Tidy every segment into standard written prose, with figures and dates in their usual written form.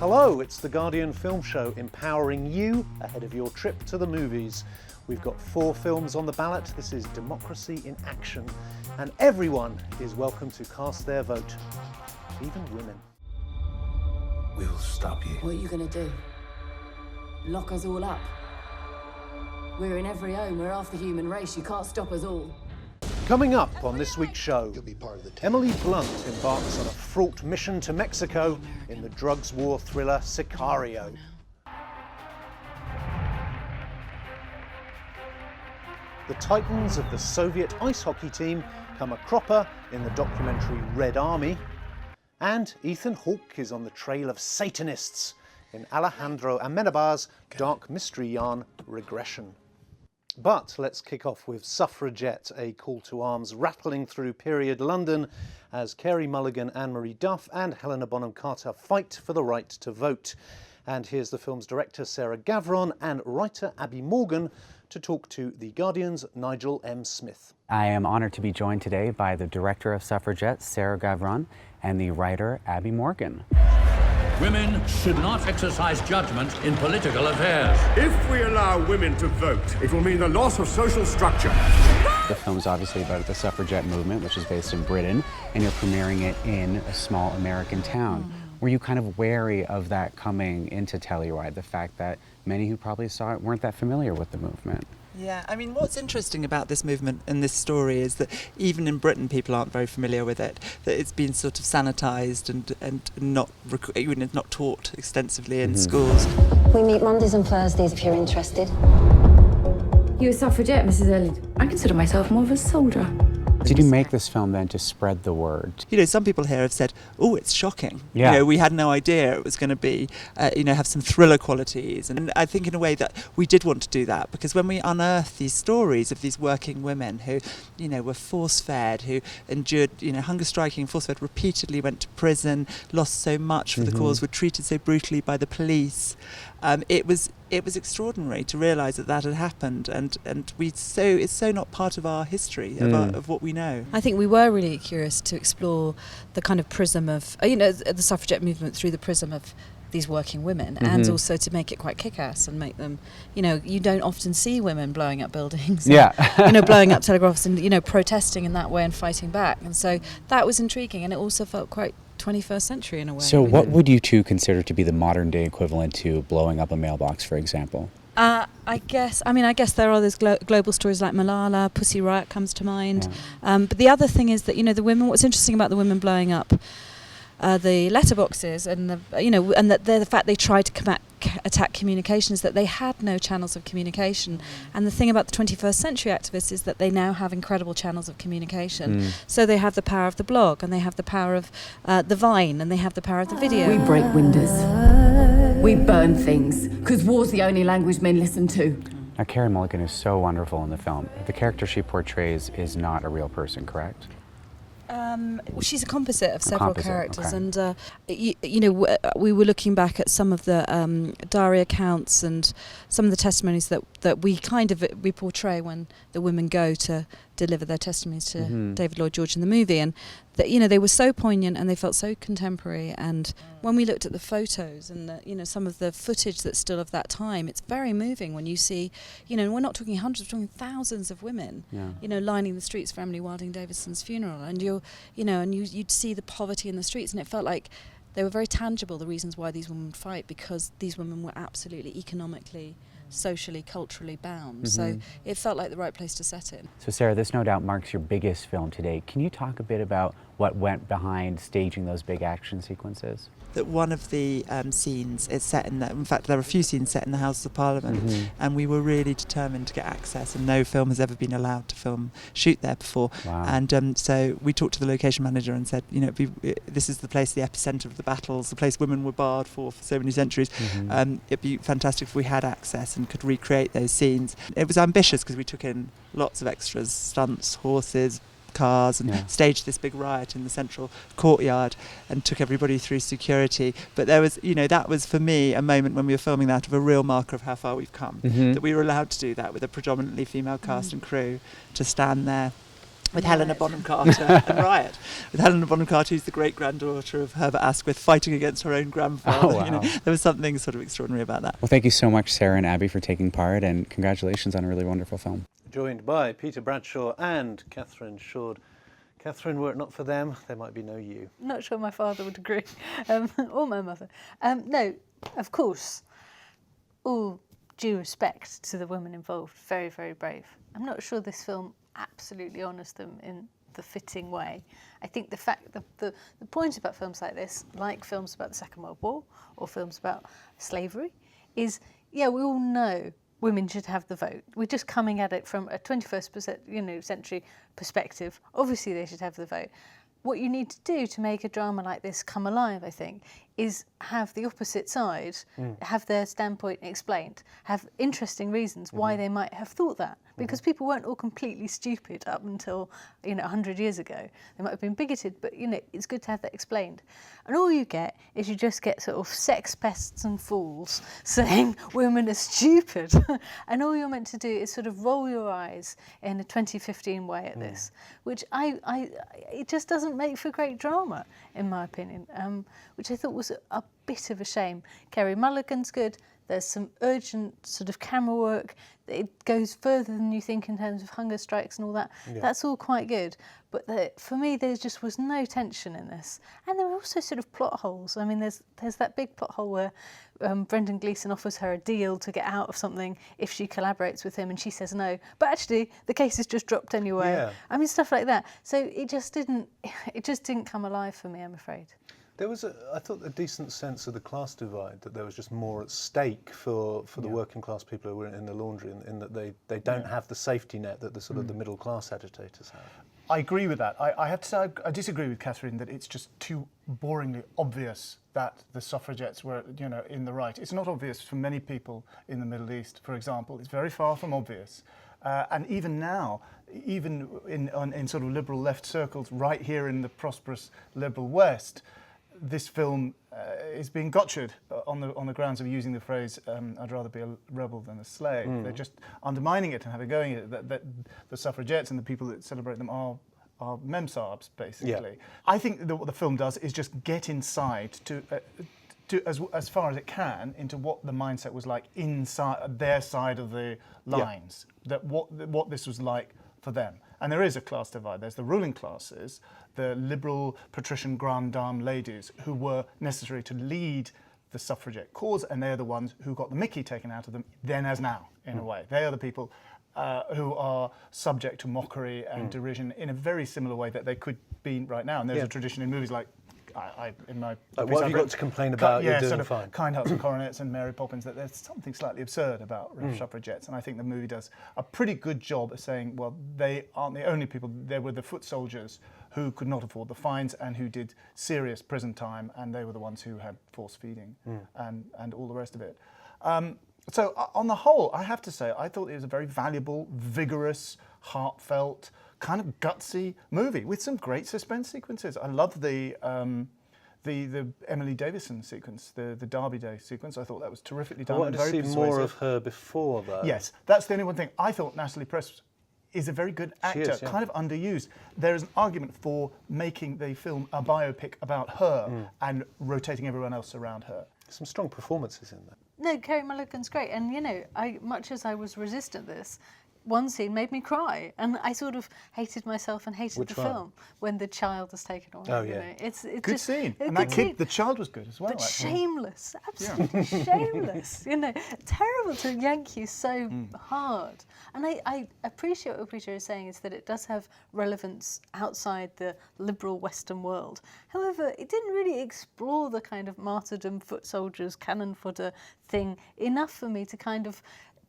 Hello, it's the Guardian Film Show, empowering you ahead of your trip to the movies. We've got 4 films on the ballot. This is democracy in action, and everyone is welcome to cast their vote, even women. We'll stop you. What are you going to do? Lock us all up? We're in every home. We're half the human race. You can't stop us all. Coming up on this week's show, You'll be part of the team. Emily Blunt embarks on a fraught mission to Mexico in the drugs war thriller Sicario. The titans of the Soviet ice hockey team come a cropper in the documentary Red Army. And Ethan Hawke is on the trail of Satanists in Alejandro Amenabar's dark mystery yarn Regression. But let's kick off with Suffragette, a call to arms rattling through period London as Carey Mulligan, Anne-Marie Duff and Helena Bonham Carter fight for the right to vote. And here's the film's director Sarah Gavron and writer Abby Morgan to talk to The Guardian's Nigel M. Smith. I am honoured to be joined today by the director of Suffragette, Sarah Gavron, and the writer Abby Morgan. Women should not exercise judgment in political affairs. If we allow women to vote, it will mean the loss of social structure. The film is obviously about the suffragette movement, which is based in Britain, and you're premiering it in a small American town. Were you kind of wary of that coming into Telluride, the fact that many who probably saw it weren't that familiar with the movement? Yeah, I mean, what's interesting about this movement and this story is that even in Britain people aren't very familiar with it, that it's been sort of sanitised and not taught extensively in schools. We meet Mondays and Thursdays if you're interested. You a suffragette, Mrs. Elliot? I consider myself more of a soldier. Did you make this film then to spread the word? You know, some people here have said, oh, it's shocking. Yeah. You know, we had no idea it was going to be, have some thriller qualities. And I think in a way that we did want to do that, because when we unearth these stories of these working women who, were force-fed, who endured, hunger striking, force-fed, repeatedly went to prison, lost so much for the cause, were treated so brutally by the police, it was extraordinary to realise that had happened, and it's so not part of our history, of what we know. I think we were really curious to explore the kind of prism of, the suffragette movement through the prism of these working women, and also to make it quite kick-ass and make them, you don't often see women blowing up buildings, and, blowing up telegraphs and, protesting in that way and fighting back. And so that was intriguing, and it also felt quite 21st century in a way. So what would you two consider to be the modern day equivalent to blowing up a mailbox, for example? I guess there are those global stories like Malala, Pussy Riot comes to mind. Yeah. But the other thing is that, the women, what's interesting about the women blowing up the letterboxes and the fact they tried to attack communications, that they had no channels of communication. And the thing about the 21st century activists is that they now have incredible channels of communication. So they have the power of the blog, and they have the power of the Vine, and they have the power of the video. We break windows. We burn things, because war's the only language men listen to. Now, Carey Mulligan is so wonderful in the film. The character she portrays is not a real person, correct? She's a composite of several characters, okay. And we were looking back at some of the diary accounts and some of the testimonies that we portray when the women go to deliver their testimonies to David Lloyd George in the movie, and that they were so poignant and they felt so contemporary. And when we looked at the photos and some of the footage that's still of that time, it's very moving when you see, we're not talking hundreds, we're talking thousands of women, lining the streets for Emily Wilding Davison's funeral, and you'd see the poverty in the streets, and it felt like they were very tangible, the reasons why these women would fight, because these women were absolutely economically, socially, culturally bound. So it felt like the right place to set it. So Sarah, this no doubt marks your biggest film to date. Can you talk a bit about what went behind staging those big action sequences? That one of the scenes is set in in fact there are a few scenes set in the Houses of Parliament, and we were really determined to get access, and no film has ever been allowed to shoot there before. Wow. And so we talked to the location manager and said, this is the place, the epicentre of the battles, the place women were barred for so many centuries. It'd be fantastic if we had access and could recreate those scenes. It was ambitious because we took in lots of extras, stunts, horses, cars, and staged this big riot in the central courtyard and took everybody through security. But there was, that was for me a moment when we were filming that of a real marker of how far we've come, that we were allowed to do that with a predominantly female cast and crew, to stand there with Helena Bonham Carter and Riot. With Helena Bonham Carter, who's the great-granddaughter of Herbert Asquith, fighting against her own grandfather. Oh, wow. You know, there was something sort of extraordinary about that. Well, thank you so much, Sarah and Abby, for taking part, and congratulations on a really wonderful film. Joined by Peter Bradshaw and Catherine Shoard. Catherine, were it not for them, there might be no you. Not sure my father would agree, or my mother. No, of course, all due respect to the women involved, very, very brave. I'm not sure this film absolutely honours them in the fitting way. I think the fact that the point about films like this, like films about the Second World War or films about slavery, is, yeah, we all know women should have the vote. We're just coming at it from a 21st century perspective. Obviously they should have the vote. What you need to do to make a drama like this come alive, I think, is have the opposite side, have their standpoint explained, have interesting reasons why they might have thought that. Because people weren't all completely stupid up until, 100 years ago. They might have been bigoted, but, it's good to have that explained. And all you get is you just get sort of sex pests and fools saying women are stupid. And all you're meant to do is sort of roll your eyes in a 2015 way at this, which it just doesn't make for great drama, in my opinion, which I thought was a bit of a shame. Carey Mulligan's good. There's some urgent sort of camera work. It goes further than you think in terms of hunger strikes and all that. Yeah. That's all quite good. But for me, there just was no tension in this. And there were also sort of plot holes. I mean, there's that big plot hole where Brendan Gleeson offers her a deal to get out of something if she collaborates with him, and she says no. But actually, the case is just dropped anyway. Yeah. I mean, stuff like that. So it just didn't come alive for me, I'm afraid. There was, I thought, a decent sense of the class divide, that there was just more at stake for the working class people who were in the laundry, in that they don't have the safety net that the sort of the middle class agitators have. I agree with that. I have to say I disagree with Catherine that it's just too boringly obvious that the suffragettes were, in the right. It's not obvious for many people in the Middle East, for example. It's very far from obvious. And even now, even in sort of liberal left circles, right here in the prosperous liberal West, this film is being gotcha'd on the grounds of using the phrase, I'd rather be a rebel than a slave. They're just undermining it and having going at it, that the suffragettes and the people that celebrate them are memsahibs, basically. Yeah. I think that what the film does is just get inside to as far as it can into what the mindset was like inside their side of the lines, that what this was like for them. And there is a class divide. There's the ruling classes, the liberal patrician grande dame ladies who were necessary to lead the suffragette cause, and they're the ones who got the mickey taken out of them then as now, in a way. They are the people who are subject to mockery and derision in a very similar way that they could be right now. And there's a tradition in movies like, in my what have you got to complain about? You're doing fine. Kind Hearts and Coronets and Mary Poppins, that there's something slightly absurd about suffragettes, and I think the movie does a pretty good job of saying, well, they aren't the only people. There were the foot soldiers who could not afford the fines and who did serious prison time, and they were the ones who had force feeding and all the rest of it. So on the whole, I have to say, I thought it was a very valuable, vigorous, heartfelt, kind of gutsy movie with some great suspense sequences. I love the Emily Davison sequence, the Derby Day sequence. I thought that was terrifically done. I wanted to see more of her before that. Yes, that's the only one thing. I thought Natalie Press is a very good actor, kind of underused. There is an argument for making the film a biopic about her and rotating everyone else around her. Some strong performances in there. No, Carey Mulligan's great, and much as I was resistant to this, one scene made me cry, and I sort of hated myself and hated the film when the child was taken away. Oh yeah, it's good just, scene, and that kid, the child was good as well. But shameless, absolutely shameless. Terrible to yank you so hard. And I appreciate what Peter is saying, is that it does have relevance outside the liberal Western world. However, it didn't really explore the kind of martyrdom, foot soldiers, cannon fodder thing enough for me to kind of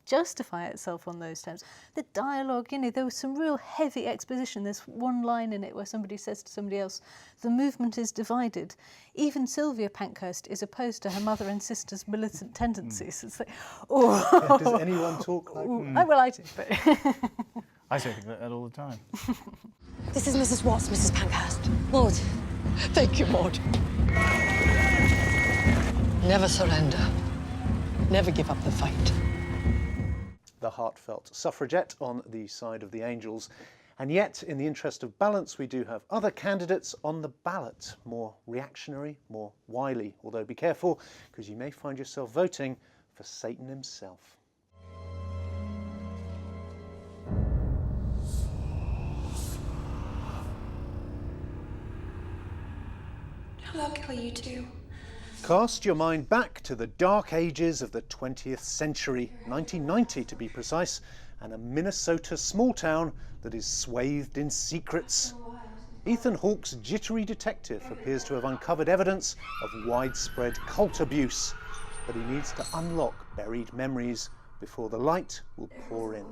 justify itself on those terms. The dialogue, there was some real heavy exposition. There's one line in it where somebody says to somebody else, the movement is divided. Even Sylvia Pankhurst is opposed to her mother and sister's militant tendencies. It's like, oh. Does anyone talk like that? Well, I do, but... I say that all the time. This is Mrs. Watts, Mrs. Pankhurst. Maud. Thank you, Maud. Never surrender. Never give up the fight. The heartfelt suffragette on the side of the angels. And yet, in the interest of balance, we do have other candidates on the ballot, more reactionary, more wily. Although be careful, because you may find yourself voting for Satan himself. I'll kill you too. Cast your mind back to the dark ages of the 20th century, 1990 to be precise, and a Minnesota small town that is swathed in secrets. Ethan Hawke's jittery detective appears to have uncovered evidence of widespread cult abuse, but he needs to unlock buried memories before the light will pour in.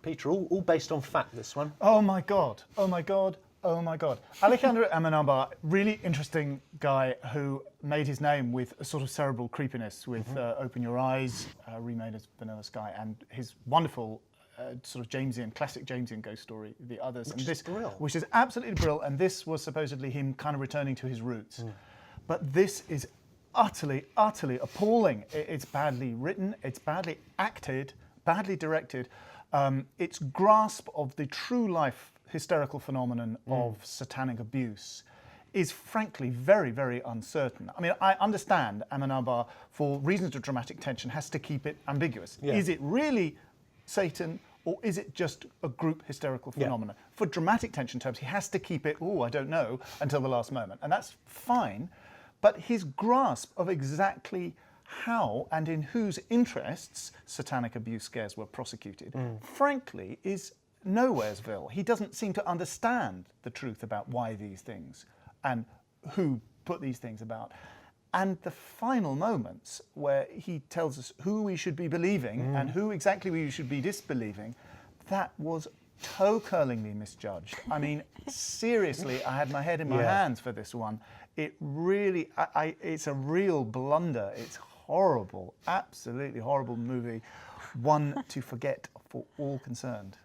Peter, all based on fact, this one. Oh my God, oh my God, oh my God. Alejandro Amenabar, really interesting guy who made his name with a sort of cerebral creepiness with Open Your Eyes, remade as Vanilla Sky, and his wonderful sort of Jamesian, classic Jamesian ghost story, The Others. Which is absolutely brilliant, and this was supposedly him kind of returning to his roots. But this is utterly, utterly appalling. It's badly written, it's badly acted, badly directed. Its grasp of the true life hysterical phenomenon of satanic abuse is frankly very, very uncertain. I mean, I understand Amenabar, for reasons of dramatic tension, has to keep it ambiguous. Yeah. Is it really Satan, or is it just a group hysterical phenomenon? Yeah. For dramatic tension terms, he has to keep it, oh, I don't know, until the last moment. And that's fine, but his grasp of exactly how and in whose interests satanic abuse scares were prosecuted, frankly, is nowheresville. He doesn't seem to understand the truth about why these things and who put these things about. And the final moments where he tells us who we should be believing and who exactly we should be disbelieving, that was toe-curlingly misjudged. I mean, seriously, I had my head in my hands for this one. It really, it's a real blunder. It's horrible, absolutely horrible movie, one to forget for all concerned.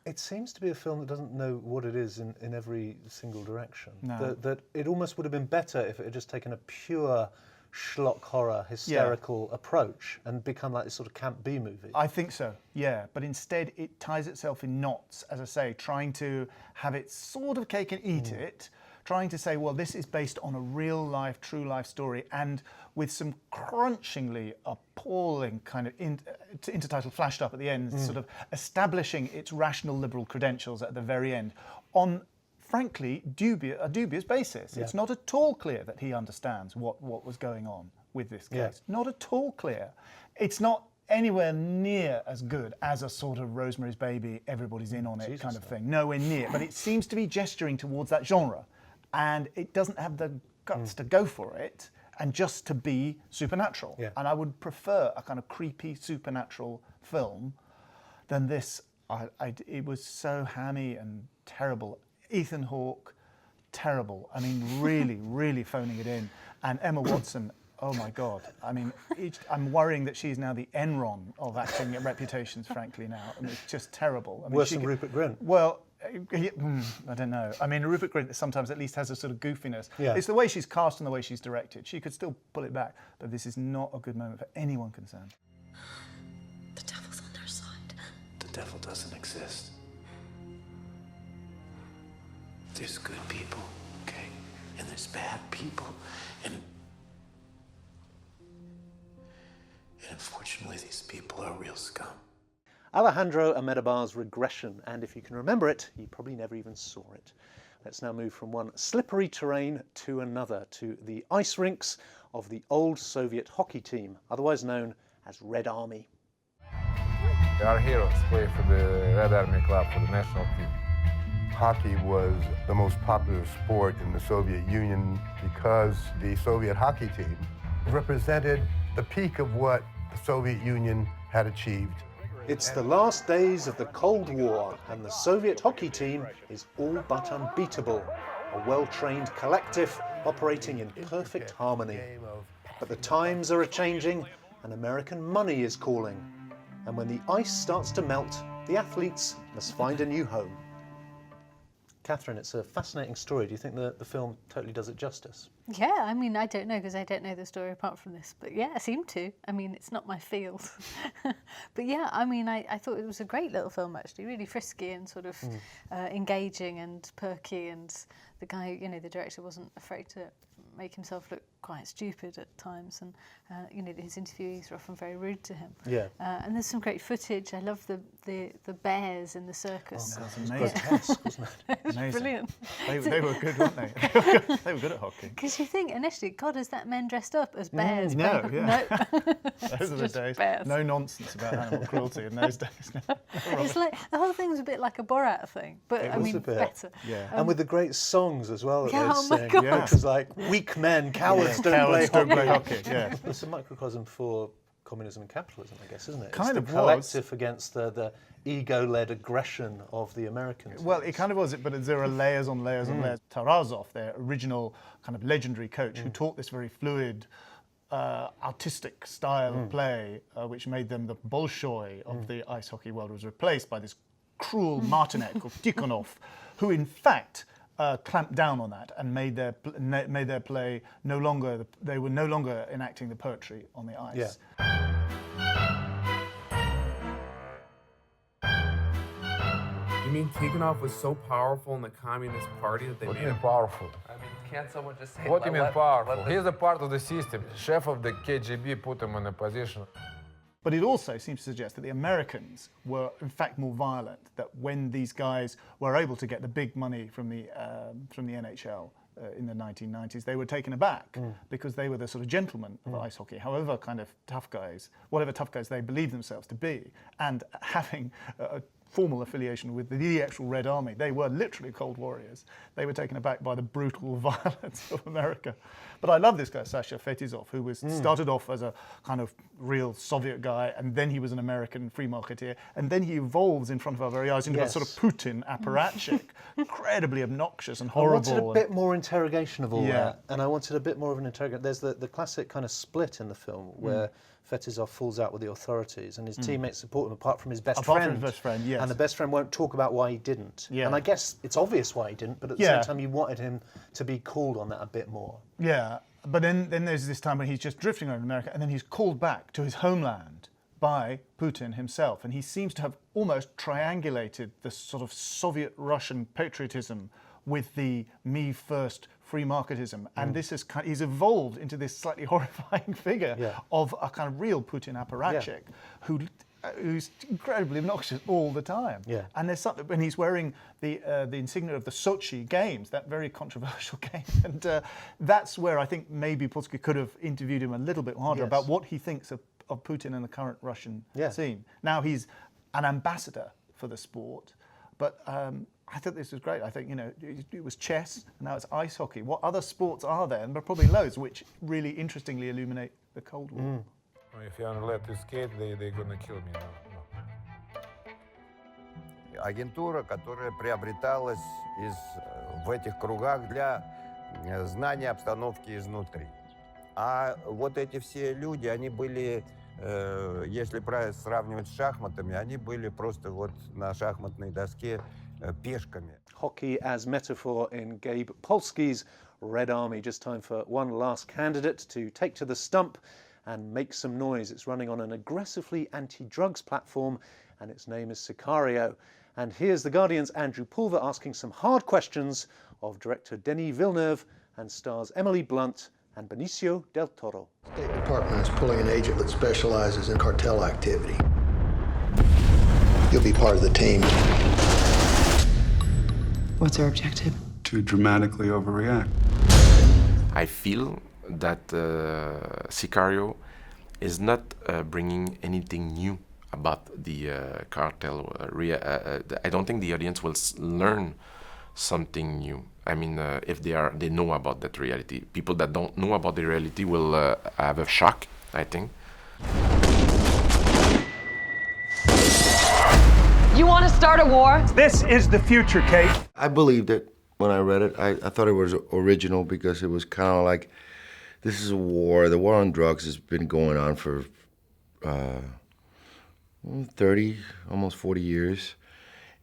It seems to be a film that doesn't know what it is in every single direction. No. That it almost would have been better if it had just taken a pure schlock horror, hysterical approach and become like this sort of Camp B movie. I think so, yeah. But instead it ties itself in knots, as I say, trying to have its sort of cake and eat it, trying to say, well, this is based on a real life, true life story, and with some crunchingly appalling kind of intertitle flashed up at the end, sort of establishing its rational liberal credentials at the very end on, frankly, a dubious basis. It's not at all clear that he understands what was going on with this case. Not at all clear. It's not anywhere near as good as a sort of Rosemary's Baby, everybody's in on it kind of thing. Nowhere near. But it seems to be gesturing towards that genre. And it doesn't have the guts to go for it and just to be supernatural. And I would prefer a kind of creepy supernatural film than this. It was so hammy and terrible. Ethan Hawke, terrible. I mean, really, really phoning it in. And Emma Watson, oh my God. I mean, I'm worrying that she's now the Enron of acting reputations, frankly, now. I mean, it's just terrible. I mean, worse than Rupert Grint. Well, I don't know. I mean, Rupert Grint sometimes at least has a sort of goofiness. It's the way she's cast and the way she's directed. She could still pull it back, but this is not a good moment for anyone concerned. The devil's on their side. The devil doesn't exist. There's good people, okay? And there's bad people. And unfortunately, these people are real scum. Alejandro Amenabar's Regression, and if you can remember it, you probably never even saw it. Let's now move from one slippery terrain to another, to the ice rinks of the old Soviet hockey team, otherwise known as Red Army. Our heroes play for the Red Army Club, for the national team. Hockey was the most popular sport in the Soviet Union because the Soviet hockey team represented the peak of what the Soviet Union had achieved. It's the last days of the Cold War, and the Soviet hockey team is all but unbeatable, a well-trained collective operating in perfect harmony. But the times are a-changing, and American money is calling. And when the ice starts to melt, the athletes must find a new home. Catherine, it's a fascinating story. Do you think the film totally does it justice? Yeah, I mean, I don't know because I don't know the story apart from this, but yeah, I seem to. I mean, it's not my field. But yeah, I mean, I thought it was a great little film actually, really frisky and sort of engaging and perky, and the guy, you know, the director wasn't afraid to make himself look quite stupid at times, and you know, his interviewees are often very rude to him. Yeah. And there's some great footage. I love the bears in the circus. Oh, that's amazing. Grotesque, wasn't it? It was Amazing. brilliant. They were good, weren't they? They were good at hockey. Because you think initially, God, is that men dressed up as bears? No, But yeah. no. Those are the days. Bears. No nonsense about animal cruelty in those days. No. It's like the whole thing's a bit like a Borat thing, but I mean better. Yeah. And with the great songs as well that Yeah, they oh my sing, God. which was like weak men, cowards don't Cowards play don't play hockey. hockey, yeah. It's a microcosm for communism and capitalism, I guess, isn't it? Kind it's of the was. collective against the ego-led aggression of the Americans. Well, it kind of was, but there are layers on layers on layers. Tarasov, their original kind of legendary coach, who taught this very fluid, artistic style of play, which made them the Bolshoi of the ice hockey world, was replaced by this cruel martinet called Tikhonov, who in fact clamped down on that and made their play no longer. They were no longer enacting the poetry on the ice. Yeah. You mean Tikhonov was so powerful in the Communist Party that they What made do you him mean powerful? I mean, can't someone just say? What do you mean let powerful? them- He's a part of the system. Chef of the KGB put him in a position. But it also seems to suggest that the Americans were, in fact, more violent. That when these guys were able to get the big money from the NHL in the 1990s, they were taken aback because they were the sort of gentlemen of ice hockey. However, kind of tough guys, whatever tough guys they believed themselves to be, and having a formal affiliation with the actual Red Army, they were literally cold warriors. They were taken aback by the brutal violence of America. But I love this guy, Sasha Fetizov, who was started off as a kind of real Soviet guy, and then he was an American free marketeer, and then he evolves in front of our very eyes into a sort of Putin apparatchik, incredibly obnoxious and horrible. I wanted a bit more interrogation of all Yeah. that, and I wanted a bit more of an interrogation. There's the classic kind of split in the film where Fetizov falls out with the authorities and his teammates support him apart from his best friend. Apart from his best friend, yes. And the best friend won't talk about why he didn't. Yeah. And I guess it's obvious why he didn't, but at the same time you wanted him to be called on that a bit more. Yeah, but then there's this time when he's just drifting around America, and then he's called back to his homeland by Putin himself, and he seems to have almost triangulated the sort of Soviet-Russian patriotism with the me first free marketism, and this is he's evolved into this slightly horrifying figure of a kind of real Putin apparatchik who's incredibly obnoxious all the time. Yeah. And there's something when he's wearing the insignia of the Sochi Games, that very controversial game, and that's where I think maybe Polsky could have interviewed him a little bit harder about what he thinks of Putin and the current Russian scene. Now he's an ambassador for the sport, but I thought this was great. I think, you know, it was chess, and now it's ice hockey. What other sports are there? And there are probably loads which really interestingly illuminate the Cold War. If you let you skate, they're gonna kill me now. Агентура, которая приобреталась в этих кругах для знания обстановки изнутри. А вот эти все люди, они были, если сравнивать с шахматами, они были просто вот на шахматной доске пешками. Hockey as metaphor in Gabe Polsky's Red Army. Just time for one last candidate to take to the stump and make some noise. It's running on an aggressively anti-drugs platform, and its name is Sicario. And here's The Guardian's Andrew Pulver asking some hard questions of director Denis Villeneuve and stars Emily Blunt and Benicio del Toro. The State Department is pulling an agent that specializes in cartel activity. You'll be part of the team. What's our objective? To dramatically overreact. I feel that Sicario is not bringing anything new about the cartel. I don't think the audience will learn something new. I mean, if they know about that reality. People that don't know about the reality will have a shock, I think. You want to start a war? This is the future, Kate. I believed it when I read it. I thought it was original because it was kind of like, this is a war. The war on drugs has been going on for 30, almost 40 years.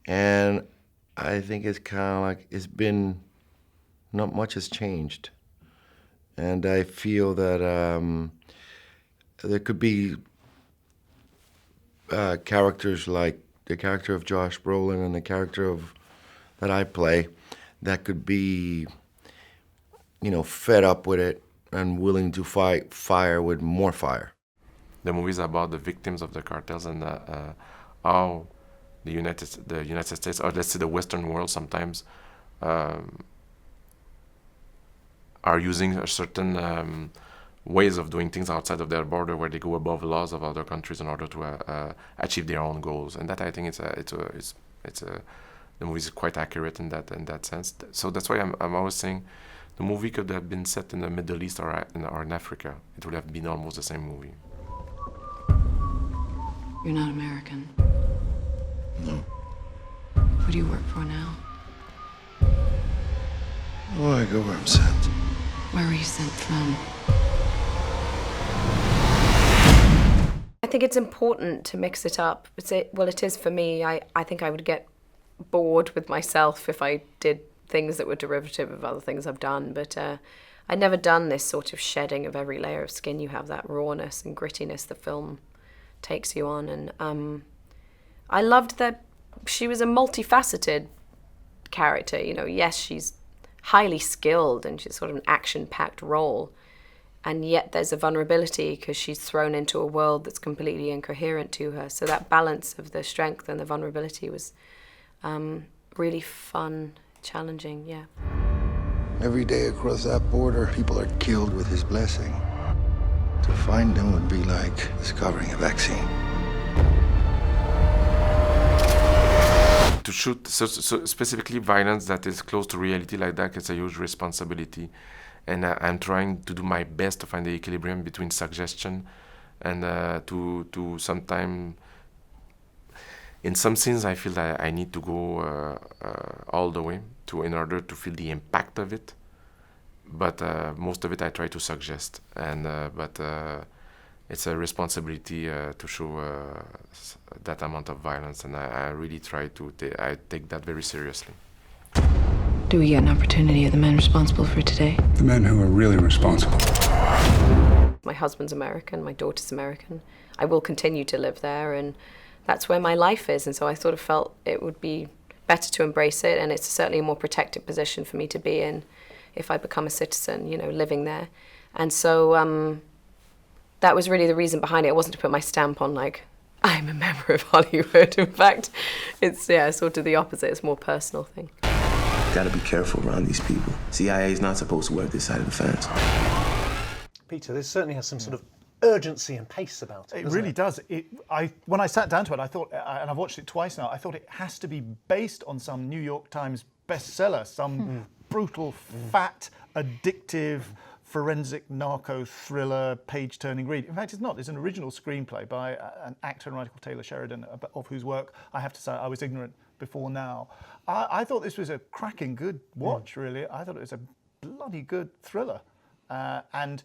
And I think it's kind of like not much has changed. And I feel that there could be characters like the character of Josh Brolin and the character that I play that could be, fed up with it and willing to fight fire with more fire. The movie is about the victims of the cartels and how the United States, or let's say the Western world, sometimes are using a certain ways of doing things outside of their border, where they go above laws of other countries in order to achieve their own goals. And that, I think, the movie is quite accurate in that sense. So that's why I'm always saying the movie could have been set in the Middle East or in Africa. It would have been almost the same movie. You're not American. No. Who do you work for now? Oh, I go where I'm sent. Where were you sent from? I think it's important to mix it up. It is for me. I think I would get bored with myself if I did things that were derivative of other things I've done, but I'd never done this sort of shedding of every layer of skin. You have that rawness and grittiness the film takes you on, and I loved that she was a multifaceted character. Yes, she's highly skilled and she's sort of an action-packed role, and yet there's a vulnerability because she's thrown into a world that's completely incoherent to her. So that balance of the strength and the vulnerability was really fun, challenging, yeah. Every day across that border, people are killed with his blessing. To find them would be like discovering a vaccine. To shoot so specifically violence that is close to reality like that, it's a huge responsibility, and I'm trying to do my best to find the equilibrium between suggestion and to sometime. In some scenes, I feel that I need to go all the way in order to feel the impact of it. But most of it I try to suggest, but it's a responsibility to show that amount of violence, and I really try to. I take that very seriously. Do we get an opportunity of the men responsible for today? The men who are really responsible. My husband's American, my daughter's American. I will continue to live there, and that's where my life is. And so I sort of felt it would be better to embrace it, and it's certainly a more protected position for me to be in if I become a citizen, living there. And so that was really the reason behind it. It wasn't to put my stamp on, like, I'm a member of Hollywood. In fact, it's, sort of the opposite. It's a more personal thing. Gotta be careful around these people. CIA is not supposed to work this side of the fence. Peter, this certainly has some sort of urgency and pace about it. It really does. When I sat down to it, I thought, and I've watched it twice now, I thought it has to be based on some New York Times bestseller, some brutal, fat, addictive, forensic narco thriller, page-turning read. In fact, it's not. It's an original screenplay by an actor and writer called Taylor Sheridan, of whose work I have to say I was ignorant before now. I thought this was a cracking good watch, really. I thought it was a bloody good thriller. And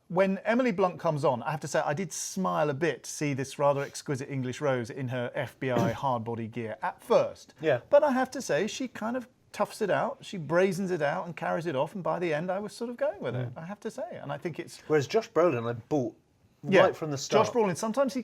when Emily Blunt comes on, I have to say I did smile a bit to see this rather exquisite English Rose in her FBI hard-body gear at first. Yeah. But I have to say she kind of toughs it out, she brazens it out and carries it off, and by the end I was sort of going with it, I have to say. And I think it's... Whereas Josh Brolin, I bought right from the start. Josh Brolin, sometimes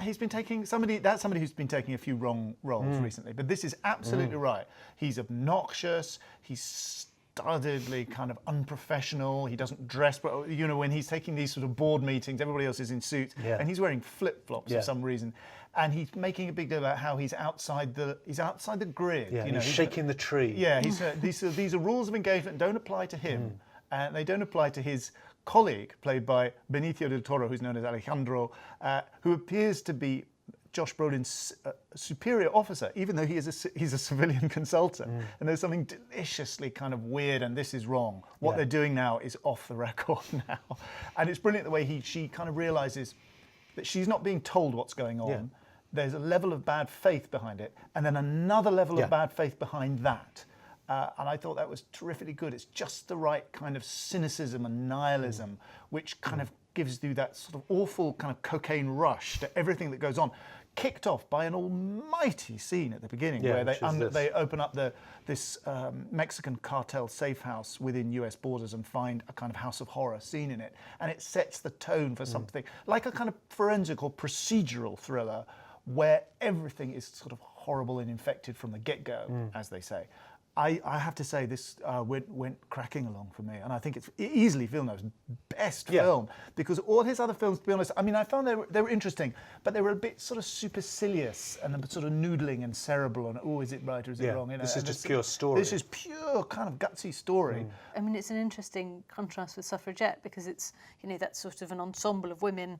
he's been taking somebody who's been taking a few wrong roles recently, but this is absolutely right. He's obnoxious, he's studiedly kind of unprofessional, he doesn't dress, but when he's taking these sort of board meetings, everybody else is in suits, and he's wearing flip-flops for some reason. And he's making a big deal about how he's outside the grid. Yeah, he's shaking the tree. Yeah, these are rules of engagement that don't apply to him, and they don't apply to his colleague, played by Benicio del Toro, who's known as Alejandro, who appears to be Josh Brolin's superior officer, even though he's a civilian consultant. And there's something deliciously kind of weird, and this is wrong. What they're doing now is off the record now. And it's brilliant the way she kind of realises that she's not being told what's going on. Yeah. There's a level of bad faith behind it, and then another level of bad faith behind that. And I thought that was terrifically good. It's just the right kind of cynicism and nihilism, which kind of gives you that sort of awful kind of cocaine rush to everything that goes on, kicked off by an almighty scene at the beginning where they open up this Mexican cartel safe house within US borders and find a kind of house of horror scene in it. And it sets the tone for something like a kind of forensic or procedural thriller where everything is sort of horrible and infected from the get-go, as they say. I have to say this went cracking along for me, and I think it's easily Villeneuve's best film, because all his other films, to be honest, I mean, I found they were interesting, but they were a bit sort of supercilious and a bit sort of noodling and cerebral, and is it right or is it wrong? You know, this is just pure story. This is pure kind of gutsy story. I mean, it's an interesting contrast with Suffragette, because it's, you know, that's sort of an ensemble of women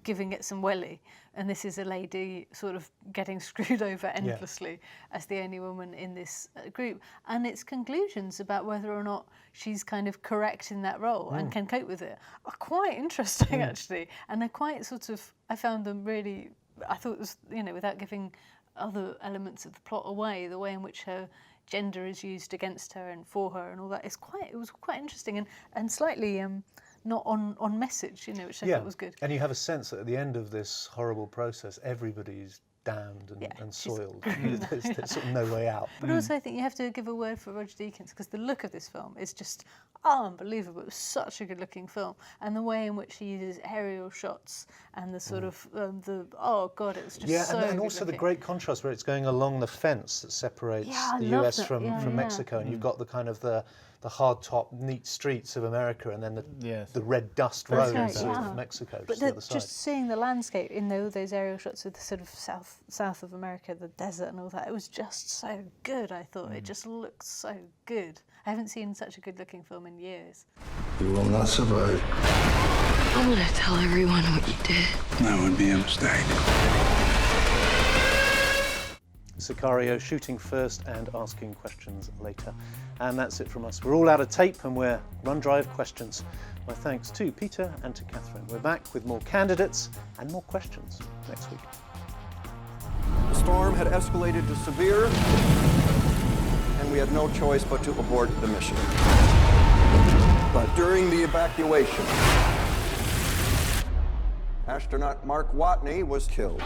giving it some welly, and this is a lady sort of getting screwed over endlessly as the only woman in this group, and its conclusions about whether or not she's kind of correct in that role and can cope with it are quite interesting actually, and they're quite sort of, I found them really, I thought it was, you know, without giving other elements of the plot away, the way in which her gender is used against her and for her and all that, it was quite interesting and slightly not on message, you know, which I thought was good. And you have a sense that at the end of this horrible process, everybody's damned and soiled. There's sort of no way out. But also I think you have to give a word for Roger Deakins, because the look of this film is just unbelievable. It was such a good looking film, and the way in which he uses aerial shots and the sort of it was just so and also the great contrast where it's going along the fence that separates the US from Mexico, and you've got the kind of the hard-top, neat streets of America, and then the red dust roads of Mexico. But the other side. Just seeing the landscape in those aerial shots of the sort of south of America, the desert and all that, it was just so good. I thought it just looked so good. I haven't seen such a good-looking film in years. You will not survive. I'm gonna tell everyone what you did. That would be a mistake. Sicario, shooting first and asking questions later. And that's it from us. We're all out of tape and we're run dry of questions. My thanks to Peter and to Catherine. We're back with more candidates and more questions next week. The storm had escalated to severe, and we had no choice but to abort the mission. But during the evacuation, astronaut Mark Watney was killed.